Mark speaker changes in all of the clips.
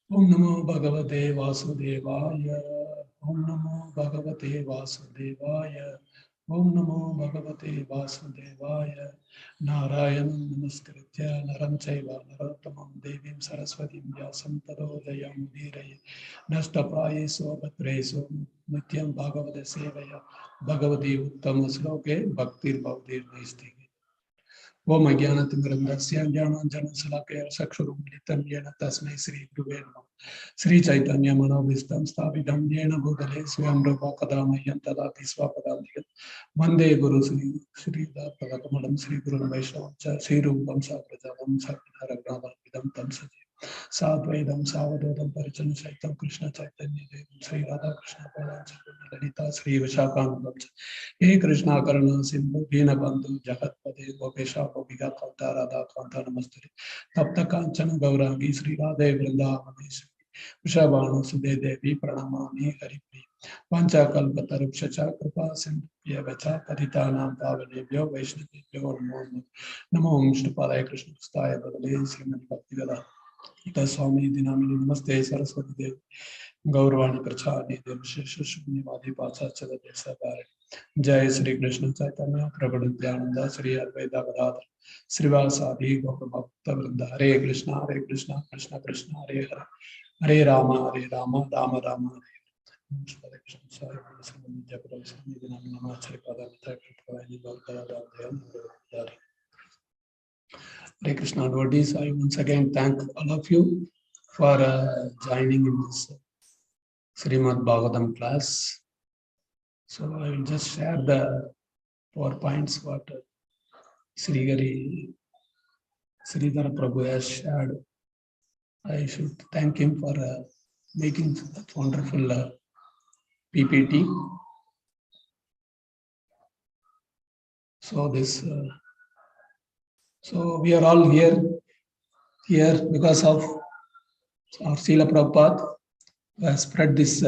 Speaker 1: Om Namo Bhagavate Vasudevaya. Om Namo Bhagavate Vasudevaya. Om Namo Bhagavate Vasudevaya. Narayanam Namaskritya Naram Chaiva Narottamam Devim Saraswatim Vyasam Tado Jayam Udiraye Nashtaprayesu Abhatresu Nityam Bhagavate Sevaya Bhagavati Uttama Sloke Bhaktir Bhavdir Naistige. Om Ajnanatimrandasya Jnananjana Sakshurum Litam Yena Tasmai Sri Guruve Namaha. Sri Chaitanya Manovistam Sthavidam Yena Bhutale Swayam Rupa Kadamayan Tadati Swapadamika Vande Guru Sri Padakamadam Sri Guru Vaishnava Sri Rupam Saprajavam Sakhinaragnadam Vidam Tam Saji Sadvaidam Savadodam Parichan Saitam Krishna Chaitanya Devam Sri Radha Krishna Palam Lalita Sri Vishakam He Krishna Karana Sindhu Dina Bandhu Jagatpade Gopesha Gopika Kanta Radha Kanta Namastri Tapta Kanchana Gaurangi Sri Radhe Vrindavani Vrishabhanu Sudhe Devi Pranamami Haripri Pancha Kalpatarupshacha Kripa Sindhya Vacha Patitanam Pavanebhyo Vaishnavibhyo Namo Vishnupadaya Krishna Staya Bhagavate Srimad Bhaktivedanta Swami Dinamini Namaste Saraswati Devi Gauravani Prachani Dev Shishunivadi Pacha Chala Desadari Jai Sri Krishna Chaitanya Prabhu Nityananda Sri Advaita Gadadhar Srivasadi Gaura Bhakta Vrinda Hare Krishna Krishna Krishna Hare Hare Hare Rama Rama Rama Hare Hare Krishna Sai Japada Swami Dinamini Namaste Pada Mithya Kripavani Bhakta Hare Krishna devotees, I once again thank all of you for joining in this Srimad Bhagavatam class. So I will just share the PowerPoints what Sridhara Prabhu has shared. I should thank him for making that wonderful PPT. So this, so we are all here because of our Srila Prabhupada who has spread this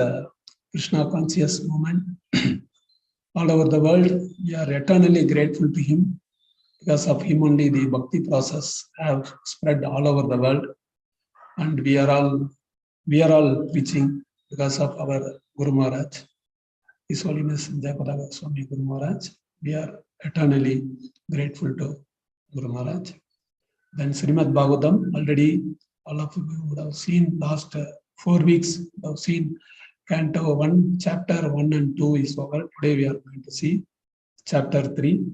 Speaker 1: Krishna conscious movement all over the world. We are eternally grateful to him. Because of him only the bhakti process have spread all over the world, and we are all preaching because of our Guru Maharaj, His Holiness Jayaprada Swami Guru Maharaj. We are eternally grateful to Guru Maharaj. Then Srimad Bhagavatam, already all of you would have seen last 4 weeks, have seen Canto 1, Chapter 1 and 2 is over. Today we are going to see Chapter 3.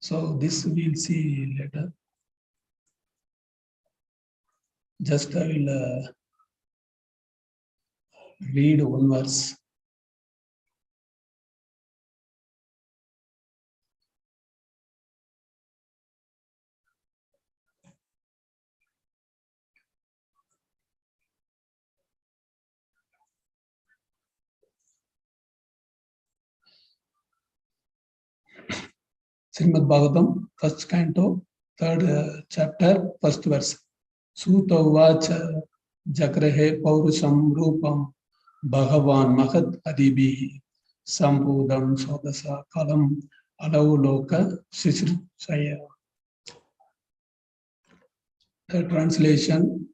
Speaker 1: So this we'll see later. Just I will read one verse. Srimad Bhagavatam, first canto, third chapter, first verse. Suta vacha jagrahe paurusham rupam bhagavan mahad adibihi sambudam sodasa kalam alavloka shishraya. The translation.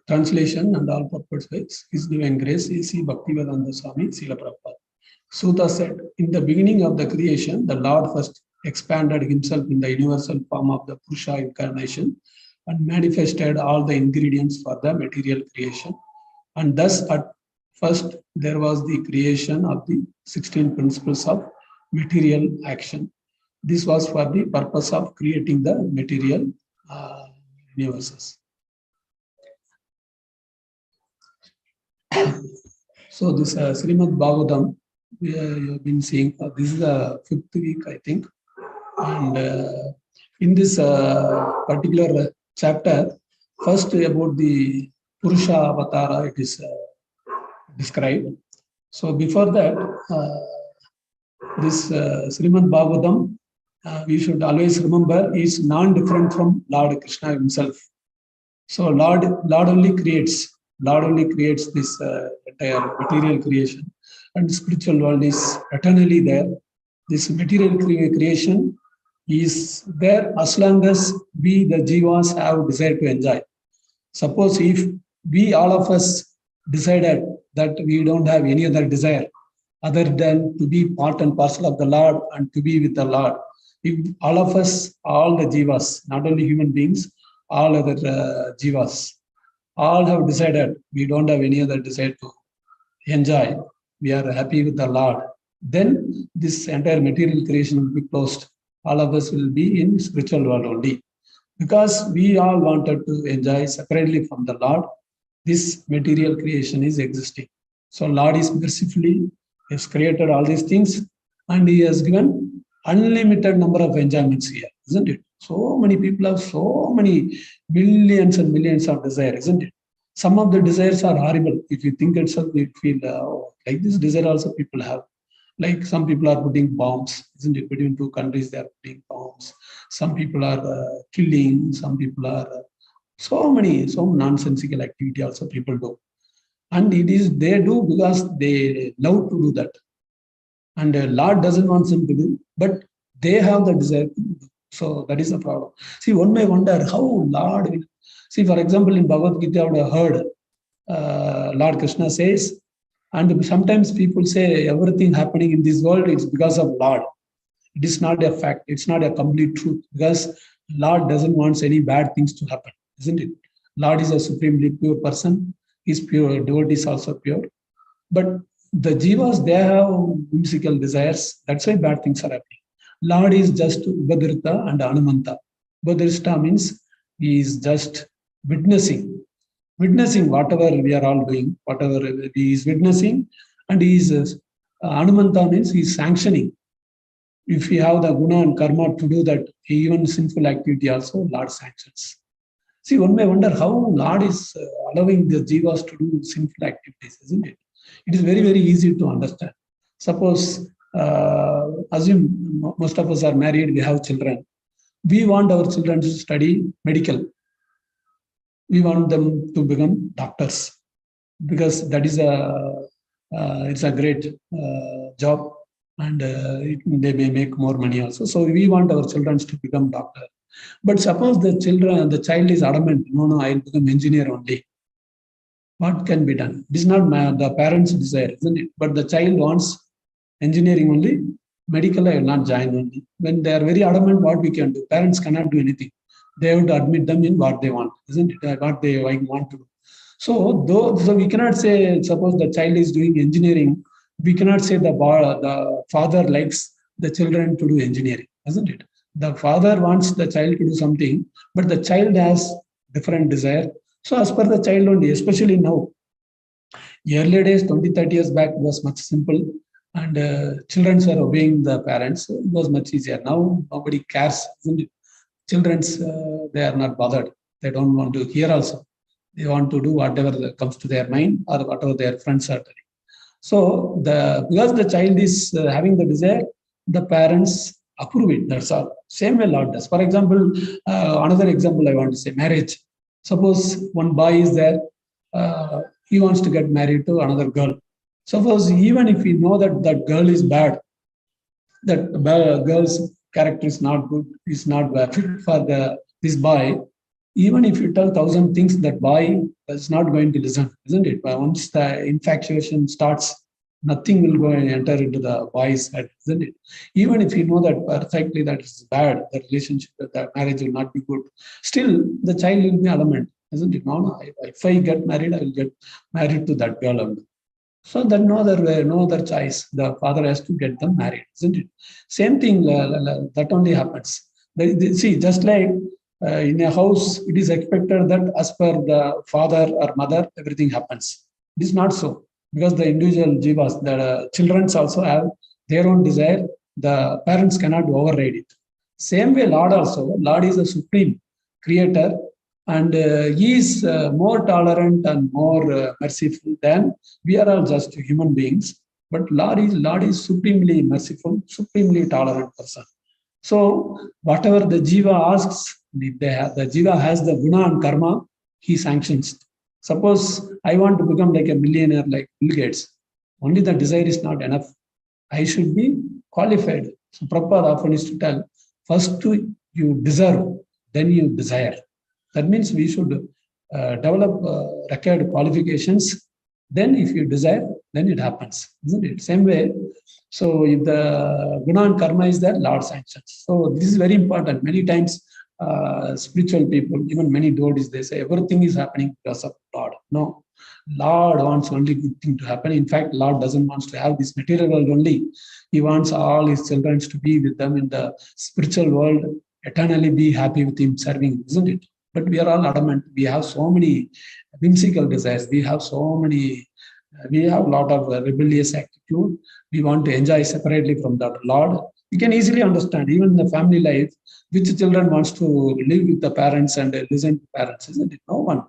Speaker 1: Translation and all purpose by His Divine Grace, A.C. Bhaktivedanta Swami, Srila Prabhupada. Suta said, in the beginning of the creation, the Lord first expanded himself in the universal form of the Purusha incarnation and manifested all the ingredients for the material creation. And thus, at first, there was the creation of the 16 principles of material action. This was for the purpose of creating the material universes. So this Srimad Bhagavatam, we have been seeing, this is the 5th week, I think. And in this particular chapter, first about the Purusha Avatara, it is described. So before that, this Srimad Bhagavatam, we should always remember, is non-different from Lord Krishna himself. So Lord only creates this entire material creation, and spiritual world is eternally there. This material creation is there as long as we, the jivas, have desire to enjoy. Suppose if we, all of us, decided that we don't have any other desire other than to be part and parcel of the Lord and to be with the Lord, if all of us, all the jivas, not only human beings, all other jivas, all have decided we don't have any other desire to enjoy, we are happy with the Lord, then this entire material creation will be closed. All of us will be in spiritual world only. Because we all wanted to enjoy separately from the Lord, this material creation is existing. So Lord is mercifully has created all these things, and He has given unlimited number of enjoyments here, isn't it? So many people have so many millions and millions of desire, isn't it? Some of the desires are horrible. If you think itself, you feel like this desire also people have. Like some people are putting bombs, isn't it? Between two countries, they are putting bombs. Some people are killing. Some people are so nonsensical activity also people do. And it is they do because they love to do that. And Lord doesn't want them to do, but they have the desire to do. So that is the problem. See, one may wonder how Lord will. See, for example, in Bhagavad Gita, I would have heard Lord Krishna says, and sometimes people say everything happening in this world is because of Lord. It is not a fact. It's not a complete truth, because Lord doesn't want any bad things to happen, isn't it? Lord is a supremely pure person. He's pure. Devotee is also pure. But the jivas, they have whimsical desires. That's why bad things are happening. Lord is just Ubhadrata and Anumanta. Ubhadrata means He is just witnessing whatever we are all doing, whatever He is witnessing, and He is Anumanta means He is sanctioning. If we have the guna and karma to do that, even sinful activity also, Lord sanctions. See, one may wonder how Lord is allowing the jivas to do sinful activities, isn't it? It is very, very easy to understand. Suppose, assume most of us are married, we have children. We want our children to study medical. we want them to become doctors, because that is it's a great job, and they may make more money also. So we want our children to become doctor. But suppose the child is adamant, no, I'll become engineer only. What can be done? It is not the parents' desire, isn't it? But the child wants engineering only, medical I will not join only. When they are very adamant, what we can do? Parents cannot do anything. They have to admit them in what they want, isn't it? What they want to do. So we cannot say, suppose the child is doing engineering, we cannot say the father likes the children to do engineering, isn't it? The father wants the child to do something, but the child has different desire. So as per the child only, especially now, earlier days, 20, 30 years back, was much simple, and children are obeying the parents. So it was much easier. Now nobody cares, isn't it? Children's they are not bothered. They don't want to hear also. They want to do whatever comes to their mind or whatever their friends are telling. So because the child is having the desire, the parents approve it. That's all. Same way Lord does. For example, another example I want to say, marriage. Suppose one boy is there, he wants to get married to another girl. Suppose even if we know that that girl is bad, that girl's character is not good, is not fit for this boy, even if you tell 1,000 things, that boy is not going to listen, isn't it? But once the infatuation starts, nothing will go and enter into the boy's head, isn't it? Even if you know that perfectly that is bad, the relationship, the marriage will not be good, still the child will be adamant, isn't it? No, if I get married, I will get married to that girl only. So then no other way, no other choice. The father has to get them married, isn't it? Same thing, that only happens. See, just like in a house, it is expected that as per the father or mother, everything happens. It is not so, because the individual jivas, the children also have their own desire. The parents cannot override it. Same way, Lord also. Lord is a supreme creator, and he is more tolerant and more merciful than we are all just human beings. But Lord is supremely merciful, supremely tolerant person. So whatever the jiva asks, the jiva has the guna and karma, he sanctions. Suppose I want to become like a millionaire like Bill Gates. Only the desire is not enough. I should be qualified. So Prabhupada often is to tell, first you deserve, then you desire. That means we should develop required qualifications. Then if you desire, then it happens, isn't it? Same way. So if the guna and karma is there, Lord sanctions. So this is very important. Many times spiritual people, even many devotees, they say everything is happening because of Lord. No, Lord wants only good thing to happen. In fact, Lord doesn't want to have this material world only. He wants all his children to be with them in the spiritual world, eternally be happy with him, serving, isn't it? But we are all adamant. We have so many whimsical desires. We have a lot of rebellious attitude. We want to enjoy separately from that Lord. You can easily understand, even in the family life, which children wants to live with the parents and listen to parents, isn't it? No one.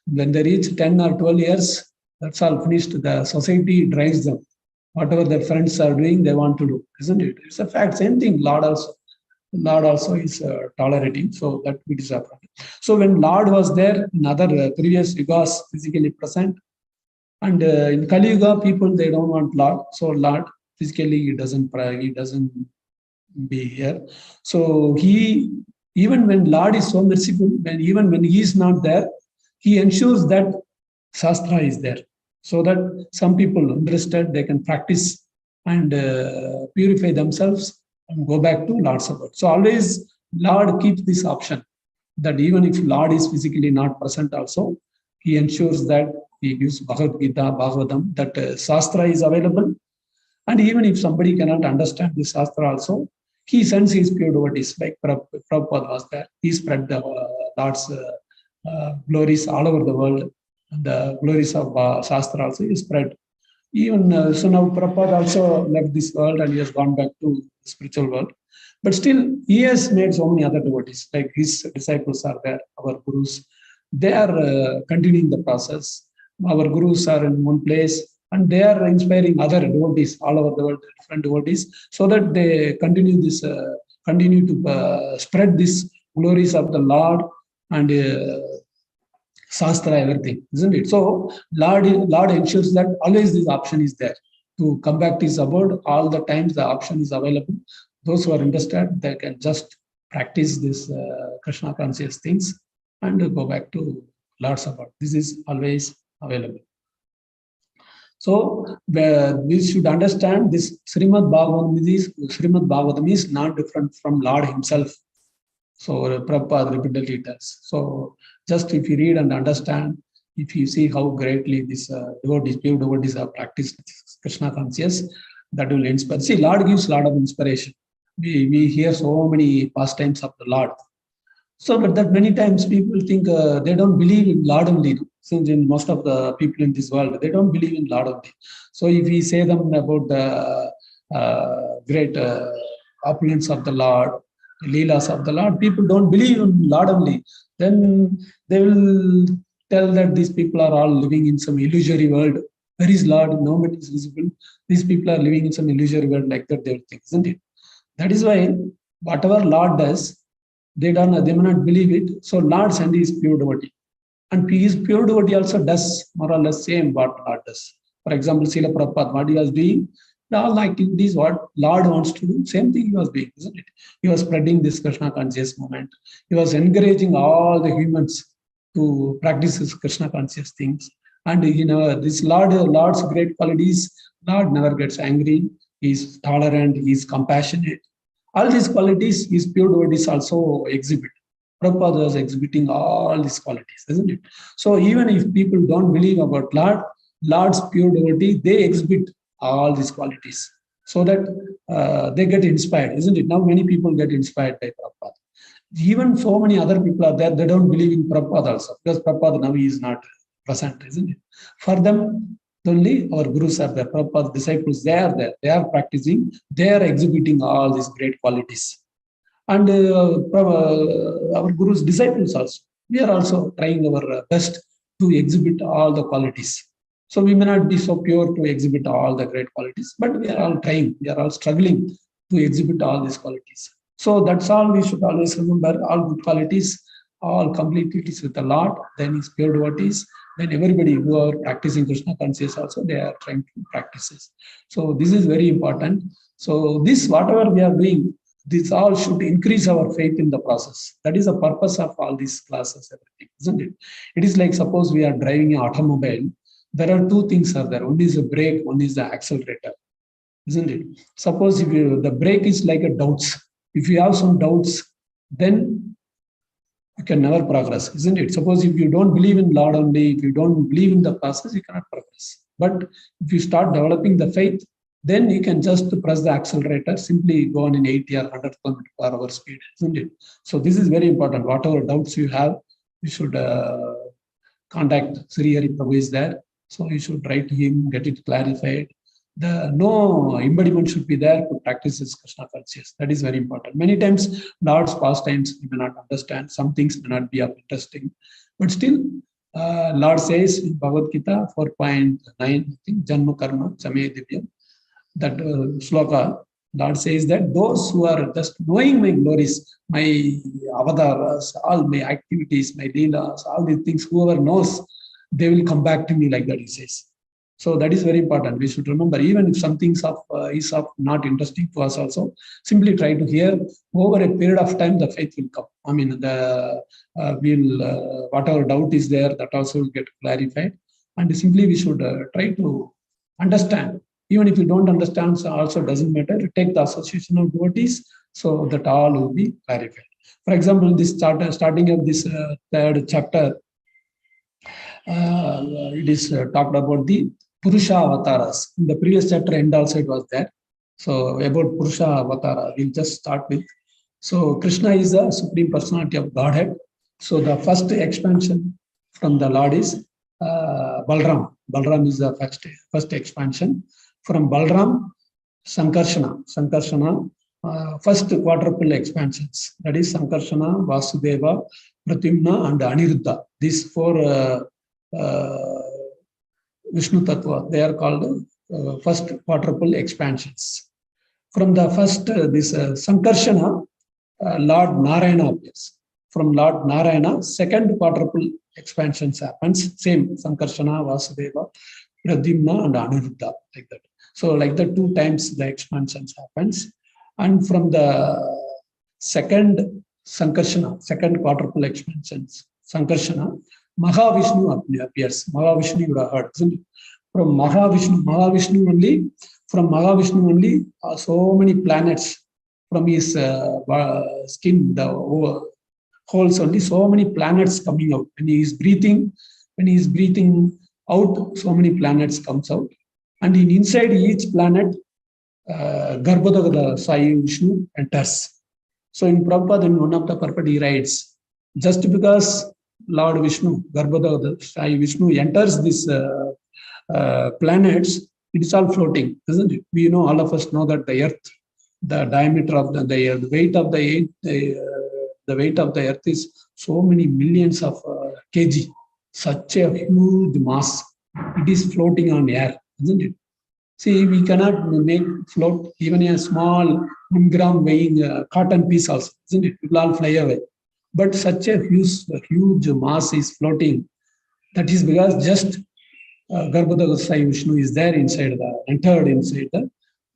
Speaker 1: When they reach 10 or 12 years, that's all finished. The society drives them. Whatever their friends are doing, they want to do, isn't it? It's a fact. Same thing, Lord also is tolerating, so that we disappoint. So when Lord was there in other previous yugas, physically present, and in Kali Yuga, people they don't want Lord, so Lord physically he doesn't be here. So even when Lord is so merciful, even when he is not there, he ensures that Shastra is there, so that some people interested they can practice and purify themselves and go back to Lord's support. So always Lord keeps this option that even if Lord is physically not present also, he ensures that he gives Bhagavad Gita, Bhagavatam, that Shastra is available. And even if somebody cannot understand this Shastra also, he sends his pure devotees, like Prabhupada was there. He spread the Lord's glories all over the world. The glories of Shastra also is spread. Even so now Prabhupada also left this world and he has gone back to the spiritual world. But still, he has made so many other devotees, like his disciples are there, our gurus. They are continuing the process. Our gurus are in one place and they are inspiring other devotees all over the world, different devotees, so that they continue to spread these glories of the Lord and Shastra, everything, isn't it? So Lord ensures that always this option is there. To come back to his abode, all the times the option is available. Those who are interested, they can just practice this Krishna conscious things and go back to Lord's abode. This is always available. So we should understand this Srimad Bhagavatam is not different from Lord himself. So Prabhupada repeatedly tells. So just if you read and understand, if you see how greatly these pure devotees have practiced Krishna conscious, that will inspire. See, Lord gives a lot of inspiration. We hear so many pastimes of the Lord. So, but that many times people think they don't believe in Lord only. Since in most of the people in this world, they don't believe in Lord only. So if we say them about the great opulence of the Lord, Leelas of the Lord, people don't believe in Lord only. Then they will tell that these people are all living in some illusory world. Where is Lord? Nobody is visible. These people are living in some illusory world, like that they will think, isn't it? That is why whatever Lord does, they may not believe it. So Lord sent his pure devotee. And his pure devotee also does more or less same what Lord does. For example, Srila Prabhupada, what he was doing, all the activities what Lord wants to do, same thing he was doing, isn't it? He was spreading this Krishna conscious movement. He was encouraging all the humans to practice this Krishna conscious things. And this Lord's great qualities, Lord never gets angry, he's tolerant, he's compassionate. All these qualities his pure devotees also exhibit. Prabhupada was exhibiting all these qualities, isn't it? So even if people don't believe about Lord's pure devotee, they exhibit all these qualities so that they get inspired, isn't it? Now many people get inspired by Prabhupada. Even so many other people are there, they don't believe in Prabhupada also, because Prabhupada now is not present, isn't it? For them, only our gurus are there, Prabhupada's disciples, they are there, they are practicing, they are exhibiting all these great qualities. And our Guru's disciples also, we are also trying our best to exhibit all the qualities. So we may not be so pure to exhibit all the great qualities, but we are all trying, we are all struggling to exhibit all these qualities. So that's all we should always remember, all good qualities, all completeness with the Lord, then his pure devotees, then everybody who are practicing Krishna conscious also, they are trying to practice this. So this is very important. So this, whatever we are doing, this all should increase our faith in the process. That is the purpose of all these classes, everything, isn't it? It is like suppose we are driving an automobile. There are two things are there. One is the brake, one is the accelerator, isn't it? Suppose if the brake is like a doubts. If you have some doubts, then you can never progress, isn't it? Suppose if you don't believe in Lord only, if you don't believe in the process, you cannot progress. But if you start developing the faith, then you can just press the accelerator, simply go on in 80 or 100 km/h speed, isn't it? So this is very important. Whatever doubts you have, you should contact Sri Hari Prabhu is there. So you should write to him, get it clarified. No embodiment should be there to practice this Krishna consciousness. That is very important. Many times, Lord's pastimes you may not understand. Some things may not be of interesting, but still, Lord says in Bhagavad Gita 4.9, I think, Janma Karma Chame Divyam. That sloka, Lord says that those who are just knowing my glories, my avataras, all my activities, my leelas, all these things, whoever knows, they will come back to me, like that he says. So that is very important. We should remember, even if something is of not interesting to us also, simply try to hear. Over a period of time, the faith will come. I mean, whatever doubt is there, that also will get clarified. And simply we should try to understand. Even if you don't understand, so also doesn't matter. Take the association of devotees so that all will be clarified. For example, this starting of this third chapter, it is talked about the Purusha avatars. In the previous chapter end also it was there. So about Purusha avatara, we'll just start with. So Krishna is the Supreme Personality of Godhead. So the first expansion from the Lord is Balram. Balram is the first expansion. From Balram, Sankarshana, first quadruple expansions. That is Sankarshana, Vasudeva, Pratyumna, and Aniruddha. These four Vishnu Tattva, they are called first quadruple expansions. From the first, this Sankarshana, Lord Narayana appears. From Lord Narayana, second quadruple expansions happens. Same Sankarshana, Vasudeva, Pradyumna and Aniruddha, like that. So like that 2 times the expansions happens. And from the second Sankarshana, second quadruple expansions, Sankarshana, Mahavishnu appears. Mahavishnu you would have heard, isn't it? From Mahavishnu only, so many planets from his skin, the holes only, so many planets coming out. When he is breathing out, so many planets comes out. And inside each planet, Garbhodaka Sai Vishnu enters. So in Prabhupada, in one of the purport, he writes, just because Lord Vishnu, Garbhodaka Sai Vishnu enters this planets, it is all floating, isn't it? We know, all of us know that the Earth, the diameter of the weight of the weight of the Earth is so many millions of kg, such a huge mass. It is floating on air, isn't it? See, we cannot make float even a small 1 gram weighing cotton piece also, isn't it? It will all fly away. But such a huge mass is floating. That is because just Garbhodaka Sai Vishnu is there entered inside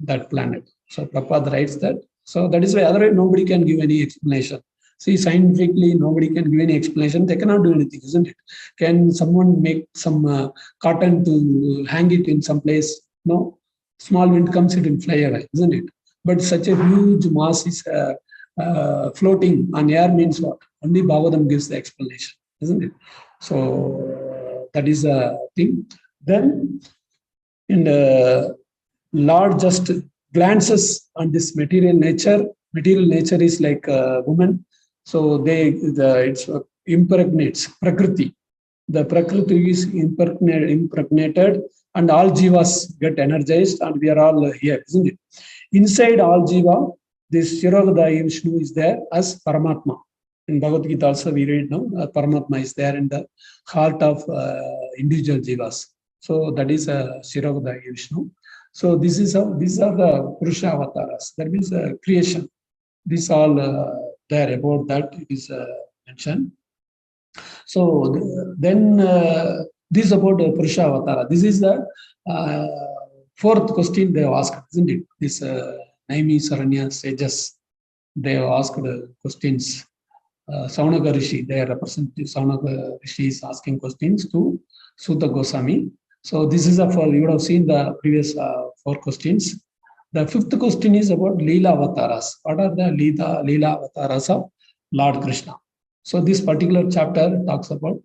Speaker 1: that planet. So Prabhupada writes that. So that is why otherwise nobody can give any explanation. See, scientifically, nobody can give any explanation. They cannot do anything, isn't it? Can someone make some cotton to hang it in some place? No. Small wind comes, it will fly away, isn't it? But such a huge mass is floating on air means what? Only Bhagavatam gives the explanation, isn't it? So that is a thing. Then, in the Lord just glances on this material nature. Material nature is like a woman. So it impregnates Prakriti. The Prakriti is impregnated and all jivas get energized and we are all here, isn't it? Inside all jiva, this Shirodaya Vishnu is there as Paramatma. In Bhagavad Gita also we read now, Paramatma is there in the heart of individual jivas. So that is Shirodaya Vishnu. So these are the Purusha avatars. That means creation. These all there about that it is mentioned. So then this is about Purusha avatara. This is the fourth question they have asked, isn't it? This Naimi Saranya sages, they have asked questions. Saunaka Rishi, their representative Saunaka Rishi is asking questions to Sutta Goswami. So this is you would have seen the previous 4 questions. The 5th question is about Leela Avataras. What are the Leela Avataras of Lord Krishna? So this particular chapter talks about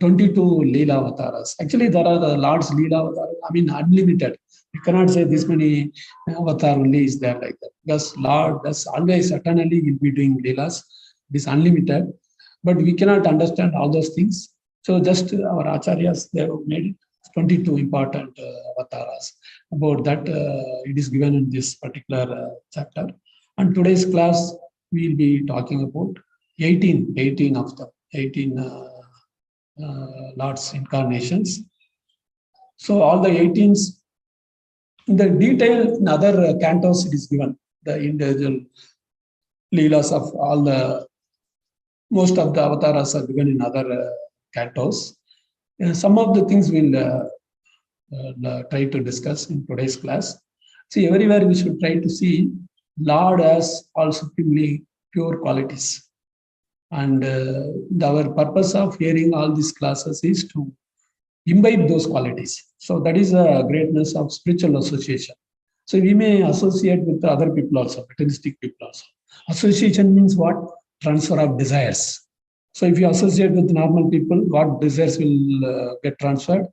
Speaker 1: 22 Leela Avataras. Actually, there are the Lord's Leela Avataras, unlimited. You cannot say this many avatar only is there like that. Because Lord does always eternally will be doing Leelas. It is unlimited. But we cannot understand all those things. So just our acharyas, they have made it 22 important avatars. About that, it is given in this particular chapter. And today's class, we will be talking about 18 of the 18 Lord's incarnations. So all the 18s, in the detail in other cantos, it is given. The individual Leelas of most of the avatars are given in other cantos. Some of the things we'll try to discuss in today's class. See, everywhere we should try to see Lord as all supremely pure qualities. And our purpose of hearing all these classes is to imbibe those qualities. So that is the greatness of spiritual association. So we may associate with other people also, materialistic people also. Association means what? Transfer of desires. So if you associate with normal people, what desires will get transferred?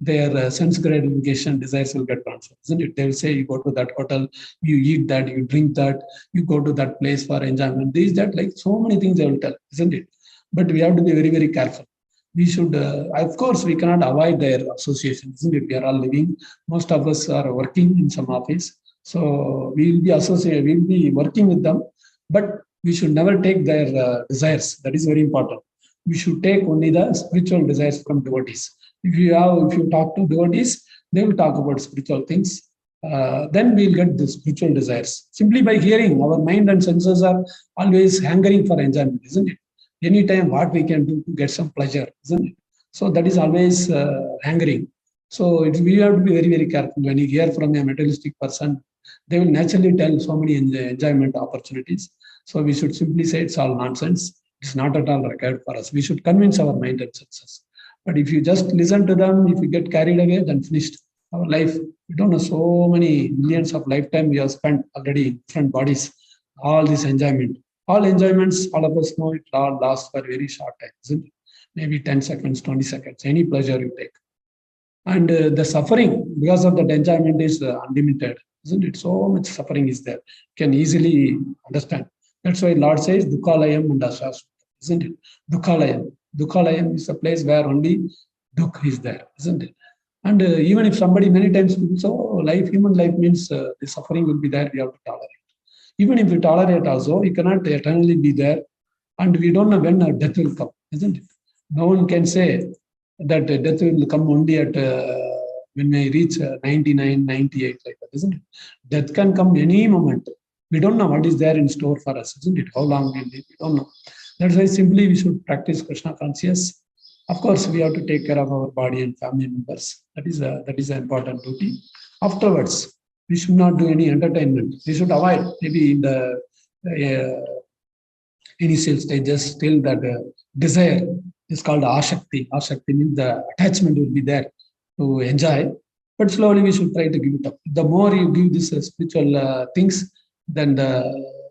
Speaker 1: Their sense gratification desires will get transferred, isn't it? They will say, you go to that hotel, you eat that, you drink that, you go to that place for enjoyment. This, that, like so many things they will tell, isn't it? But we have to be very, very careful. We should, of course, we cannot avoid their association, isn't it? We are all living. Most of us are working in some office. So we will be associated, we will be working with them, but we should never take their desires. That is very important. We should take only the spiritual desires from devotees. If you talk to devotees, they will talk about spiritual things. Then we'll get the spiritual desires. Simply by hearing, our mind and senses are always hankering for enjoyment, isn't it? anytime what we can do to get some pleasure, isn't it? So that is always hankering. So we have to be very, very careful. When you hear from a materialistic person, they will naturally tell so many enjoyment opportunities. So we should simply say it's all nonsense. It's not at all required for us. We should convince our mind and senses. But if you just listen to them, if you get carried away, then finished. Our life, we don't know, so many millions of lifetime we have spent already in different bodies. All this enjoyment, all enjoyments, all of us know it all lasts for a very short time, isn't it? Maybe 10 seconds, 20 seconds, any pleasure you take. And the suffering because of that enjoyment is unlimited, isn't it? So much suffering is there. You can easily understand. That's why Lord says, Dukhalayam and Ashas, isn't it? Dukhalayam. Dukhalayam is a place where only Dukh is there, isn't it? And even if somebody many times people say, oh, life, human life means the suffering will be there, we have to tolerate. Even if we tolerate also, it cannot eternally be there. And we don't know when our death will come, isn't it? No one can say that death will come only at when we reach 99, 98, like that, isn't it? Death can come any moment. We don't know what is there in store for us, isn't it? How long we'll live, we don't know. That's why simply we should practice Krishna conscious. Of course, we have to take care of our body and family members. That is an important duty. Afterwards, we should not do any entertainment. We should avoid, maybe in the initial stages, still that desire is called ashakti. Ashakti means the attachment will be there to enjoy, but slowly we should try to give it up. The more you give this spiritual things, then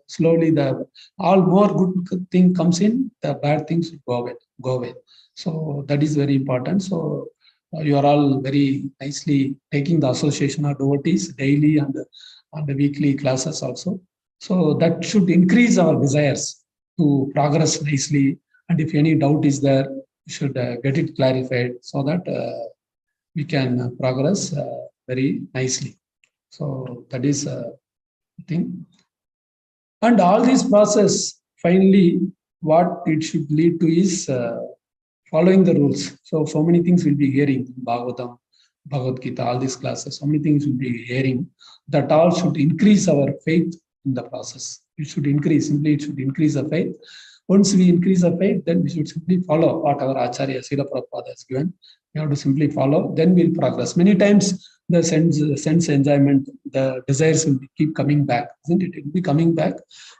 Speaker 1: slowly the all more good thing comes in, the bad things go away. So that is very important. So you are all very nicely taking the association of devotees daily and the weekly classes also. So that should increase our desires to progress nicely. And if any doubt is there, we should get it clarified so that we can progress very nicely. So that is the thing. And all this process, finally, what it should lead to is following the rules. So many things we'll be hearing in Bhagavatam, Bhagavad Gita, all these classes, so many things we'll be hearing. That all should increase our faith in the process. It should increase, simply it should increase our faith. Once we increase our faith, then we should simply follow what our Acharya Srila Prabhupada has given. We have to simply follow, then we'll progress. Many times the sense enjoyment, the desires will keep coming back, isn't it? It will be coming back.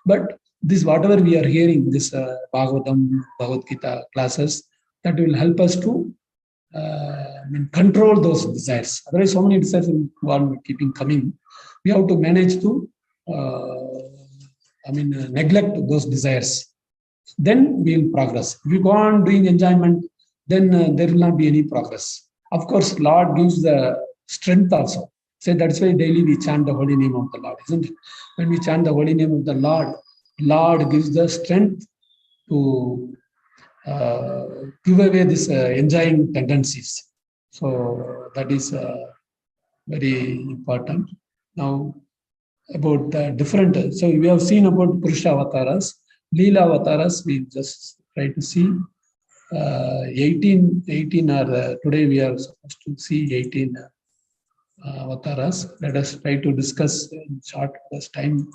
Speaker 1: But this, whatever we are hearing, this Bhagavatam, Bhagavad Gita classes, that will help us to control those desires. Otherwise, so many desires will keeping coming. We have to manage to neglect those desires. Then we will progress. If we go on doing enjoyment, then there will not be any progress. Of course, Lord gives the strength also. So that's why daily we chant the holy name of the Lord, isn't it? When we chant the holy name of the Lord, Lord gives the strength to give away this enjoying tendencies. So that is very important. Now, about the different, so we have seen about Purusha avatars, Leela avatars, we just try to see 18 are, today we are supposed to see 18 avatars. Let us try to discuss in short, because time.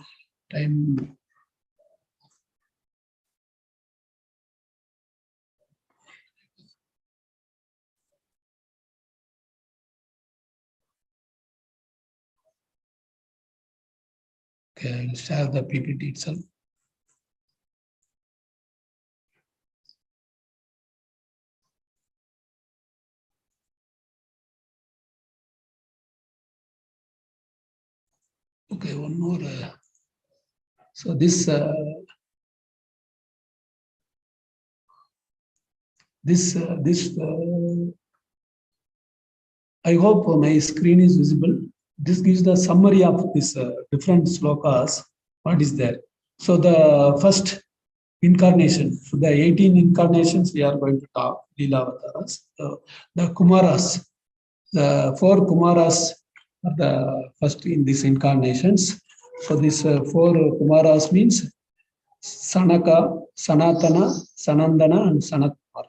Speaker 1: Okay, I'll share the PPT itself. Okay, one more. So this I hope my screen is visible. This gives the summary of this different slokas. What is there? So the first incarnation, so the 18 incarnations we are going to talk, Leela avatars. The Kumaras, the 4 Kumaras are the first in these incarnations. So these 4 Kumaras means Sanaka, Sanatana, Sanandana, and Sanatkumar.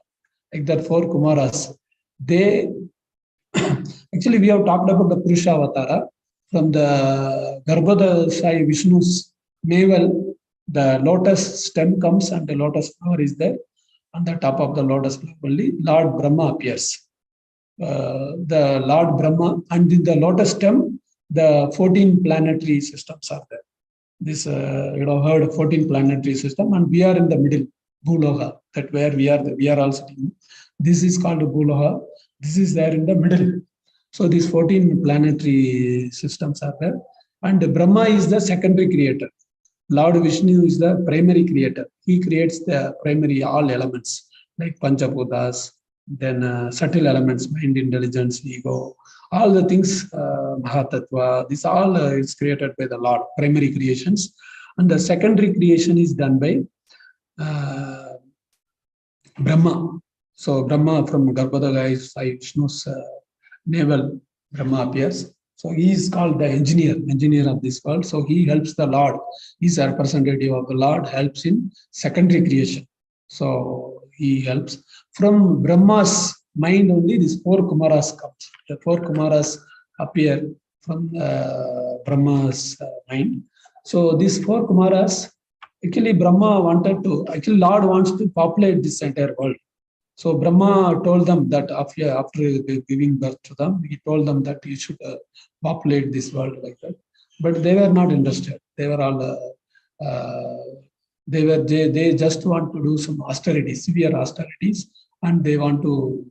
Speaker 1: Like that 4 Kumaras. They actually we have talked about the Purusha Avatara. From the Garbhodaya Vishnu's navel, the lotus stem comes and the lotus flower is there. On the top of the lotus flower only, Lord Brahma appears. The Lord Brahma, and in the lotus stem, the 14 planetary systems are there. This, heard 14 planetary system, and we are in the middle, Bhuloka, that where we are all sitting. This is called Bhuloka. This is there in the middle. So these 14 planetary systems are there. And Brahma is the secondary creator. Lord Vishnu is the primary creator. He creates the primary all elements like Panchabhutas, then subtle elements, mind, intelligence, ego, all the things, Mahatattva, this all is created by the Lord, primary creations. And the secondary creation is done by Brahma. So Brahma from Garbhodaya is Vishnu's navel, Brahma appears. So he is called the engineer of this world. So he helps the Lord. He is a representative of the Lord, helps in secondary creation. So he helps. From Brahma's mind only, these 4 Kumaras come. The 4 Kumaras appear from Brahma's mind. So these 4 Kumaras, actually Lord wants to populate this entire world. So Brahma told them that after giving birth to them, he told them that you should populate this world like that. But they were not interested. They were all they just want to do some austerities, severe austerities, and they want to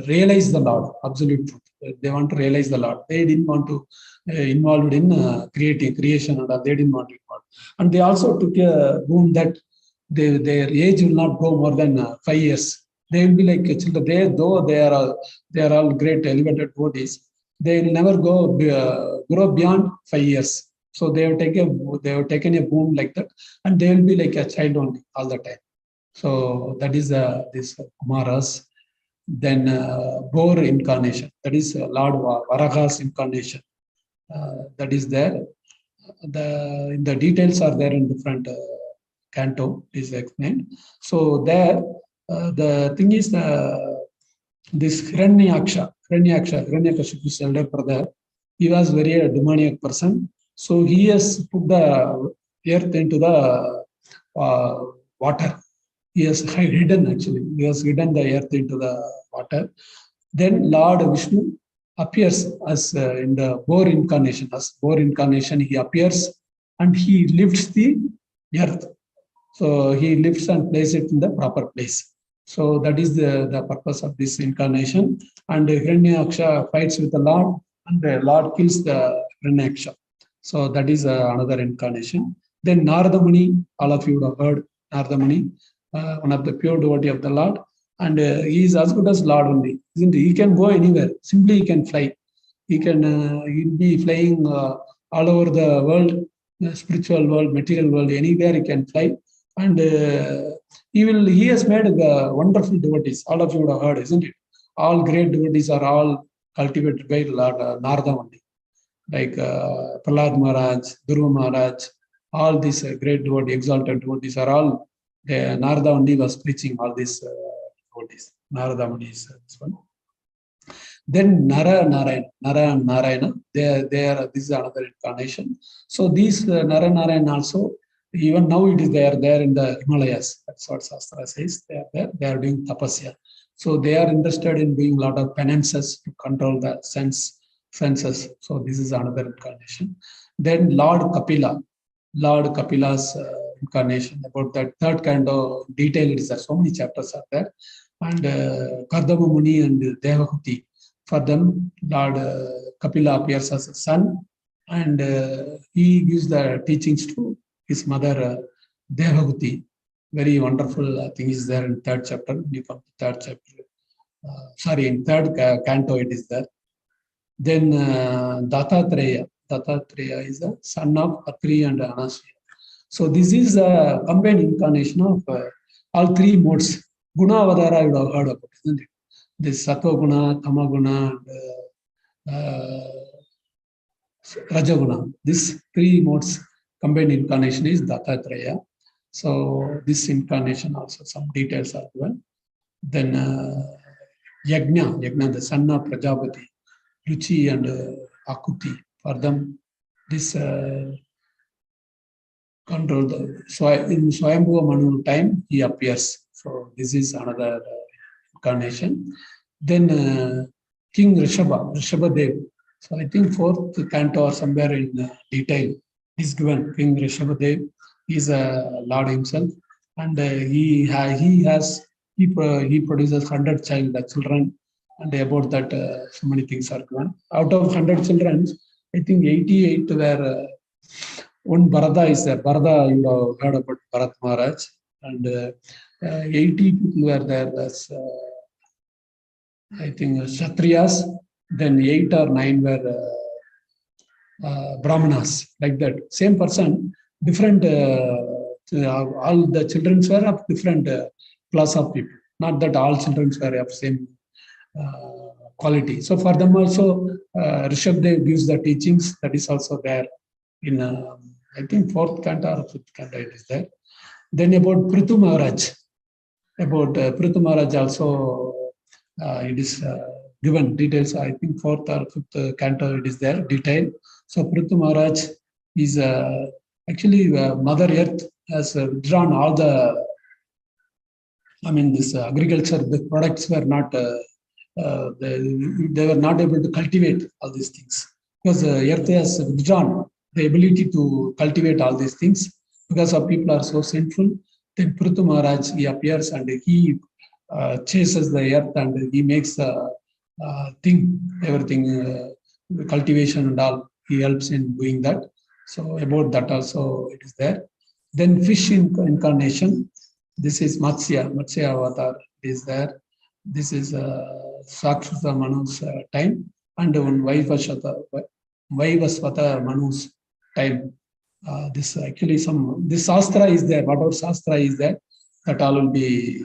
Speaker 1: realize the Lord, absolute truth. They want to realize the Lord. They didn't want to involved in creation, and they didn't want to involve. And they also took a boon that their age will not go more than 5 years. They will be like children. Though they are all great elevated devotees, they will never grow beyond 5 years. So they have taken a boon like that, and they will be like a child only all the time. So that is this Kumaras. Then Boar incarnation, that is Lord Varaga's incarnation. That is there. The details are there in different canto is explained. So there, the thing is this Hiranyakashipu's elder brother, he was very a demoniac person. So he has put the earth into the water. He has hidden the earth into the water. Then Lord Vishnu appears as in the Boar incarnation. As Boar incarnation, he appears and he lifts the earth. So he lifts and places it in the proper place. So that is the purpose of this incarnation. And Hiranyaksha fights with the Lord, and the Lord kills the Hiranyaksha. So that is another incarnation. Then Narada Muni, all of you would have heard Narada Muni, one of the pure devotee of the Lord. And he is as good as Lord only. Isn't he? He can go anywhere. Simply he can fly. He'll be flying all over the world, the spiritual world, material world, anywhere he can fly. And he has made wonderful devotees. All of you would have heard, isn't it? All great devotees are all cultivated by Lord Narada only. Like Prahlad Maharaj, Dhruva Maharaj, all these great devotees, exalted devotees are all, Narada only was preaching all these devotees. Narada Muni is this one. Then Nara and Narayana, this is another incarnation. So these Nara and Narayana also, even now it is there in the Himalayas. That's what Shastra says. They are there. They are doing tapasya. So they are interested in doing a lot of penances to control the senses. So this is another incarnation. Then Lord Kapila's incarnation, about that third kind of detail. It is there. So many chapters are there. And Kardama Muni and Devahuti. For them, Lord Kapila appears as a son, and he gives the teachings to his mother Devahuti. Very wonderful thing is there in third chapter. When you come to third chapter, in third canto it is there. Then Dattatreya is the son of Atri and Anasya. So this is a combined incarnation of all three modes. Guna Avadara you would have heard about, isn't it? This Sattva Guna, Tama Guna, and Rajaguna. These three modes combined incarnation is Dattatreya. So this incarnation also some details are given. Then Yajna, the son of Prajapati, Ruchi and Akuti. For them, this control. So in Swayambhuva Manu time, he appears So this is another incarnation. Then King Rishabha Dev. So I think fourth canto or somewhere in detail is given. King Rishabha Dev is a Lord himself, and he produces 100 children, and about that so many things are given. Out of 100 children, I think 88 were one Bharata is there. Bharata, you have heard about Bharat Maharaj, and 80 people were there. That's I think Kshatriyas. Then 8 or 9 were Brahmanas, like that. Same person, different. All the children were of different class of people. Not that all children were of same quality. So for them also, Rishabdev gives the teachings. That is also there in I think fourth canto or fifth canto it is there. Then about Prithu Maharaj. About Prithu Maharaj also it is given details. I think fourth or fifth canto it is there detail. So Prithu Maharaj is actually Mother Earth has withdrawn all the. I mean, this agriculture, the products were not. They were not able to cultivate all these things because Earth has withdrawn the ability to cultivate all these things because our people are so sinful. Then Prithu Maharaj, he appears and he chases the earth and he makes the thing, everything, cultivation and all. He helps in doing that. So about that also it is there. Then fish incarnation. This is Matsya avatar is there. This is Sakshata Manu's time and one Vaivasvata Manu's time. This actually this Shastra is there. Whatever Shastra is there, that all will be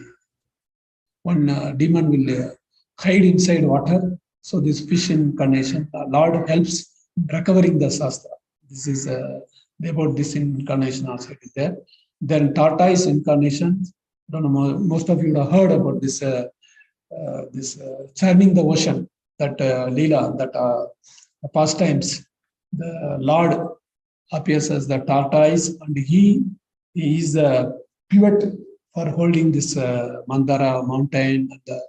Speaker 1: one demon will hide inside water. So this fish incarnation, Lord helps recovering the Shastra. This is about this incarnation also it is there. Then tortoise incarnation. I don't know, most of you have heard about this. This churning the ocean, that Leela, that pastimes. The Lord appears as the tortoise, and he is the pivot for holding this Mandara mountain, and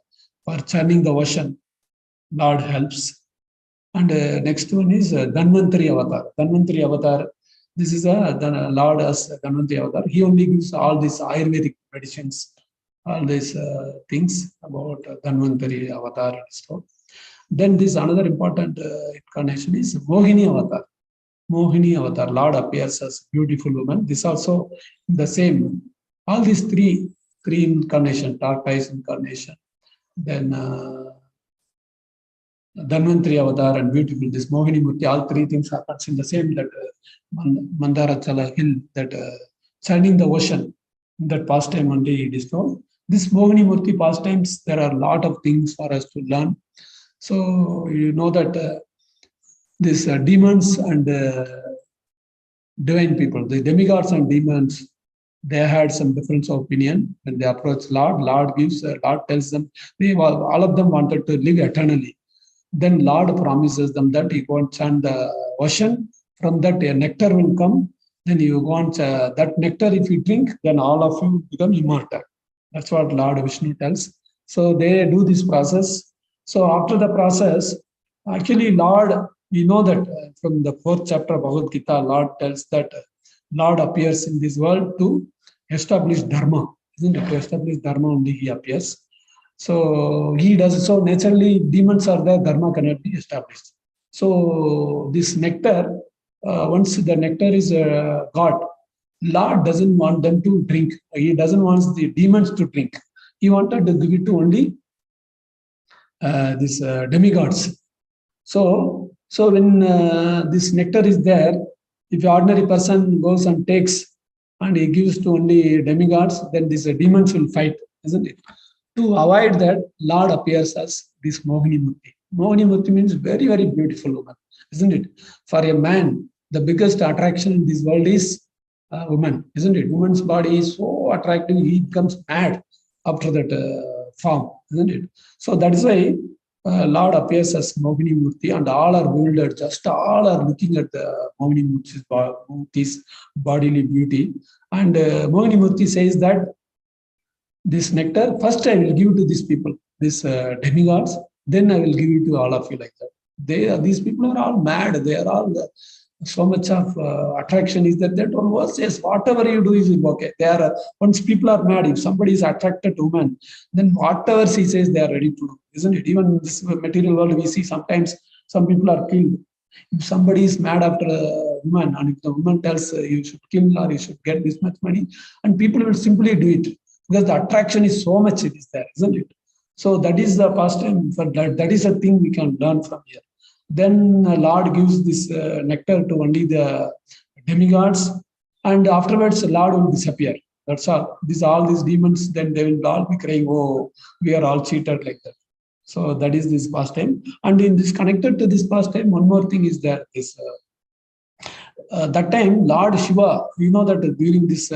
Speaker 1: for churning the ocean. Lord helps. And next one is Dhanvantari avatar. Dhanvantari avatar. This is the Lord as Dhanvantari avatar. He only gives all these Ayurvedic medicines, all these things about Dhanvantari avatar. Then this another important incarnation is Mohini avatar. Mohini avatar, Lord appears as beautiful woman. This also the same. All these three incarnation, tortoise incarnation, then Dhanvantari avatar and beautiful, this Mohini Murti, all three things happens in the same, that Mandarachala hill, that churning the ocean, that pastime only it is told. This Mohini Murti pastimes, there are a lot of things for us to learn. So you know that these demons and divine people, the demigods and demons, they had some difference of opinion when they approach Lord. Lord tells them, all of them wanted to live eternally. Then Lord promises them that he won't chant the ocean. From that a nectar will come. Then you want that nectar, if you drink, then all of you become immortal. That's what Lord Vishnu tells. So they do this process. So after the process, actually Lord, you know that from the 4th chapter of Bhagavad Gita, Lord tells that Lord appears in this world to establish dharma. Isn't it? To establish dharma only he appears. So he does so naturally. Demons are there, dharma cannot be established. So this nectar, once the nectar is got, Lord doesn't want them to drink. He doesn't want the demons to drink. He wanted to give it to only these demigods. So when this nectar is there, if an ordinary person goes and takes and he gives to only demigods, then these demons will fight, isn't it? To avoid that, Lord appears as this Mohini Murti. Mohini Murti means very, very beautiful woman, isn't it? For a man, the biggest attraction in this world is a woman, isn't it? Woman's body is so attractive, he becomes mad after that form, isn't it? So that is why Lord appears as Mohini Murti, and all are bewildered. Just all are looking at the Mohini Murti's bodily beauty. And Mohini Murti says that this nectar, first I will give to these people, these demigods, then I will give it to all of you like that. These people are all mad. They are all so much of attraction is that one was says whatever you do is okay. They are once people are mad. If somebody is attracted to woman, then whatever she says they are ready to do, isn't it? Even in this material world, we see sometimes some people are killed. If somebody is mad after a woman, and if the woman tells you should kill or you should get this much money, and people will simply do it because the attraction is so much it is there, isn't it? So that is the pastime for that. That is a thing we can learn from here. Then Lord gives this nectar to only the demigods, and afterwards Lord will disappear. That's all. All these demons, then they will all be crying, "Oh, we are all cheated," like that. So that is this pastime. And in this connected to this pastime, one more thing is that this that time Lord Shiva, you know that during this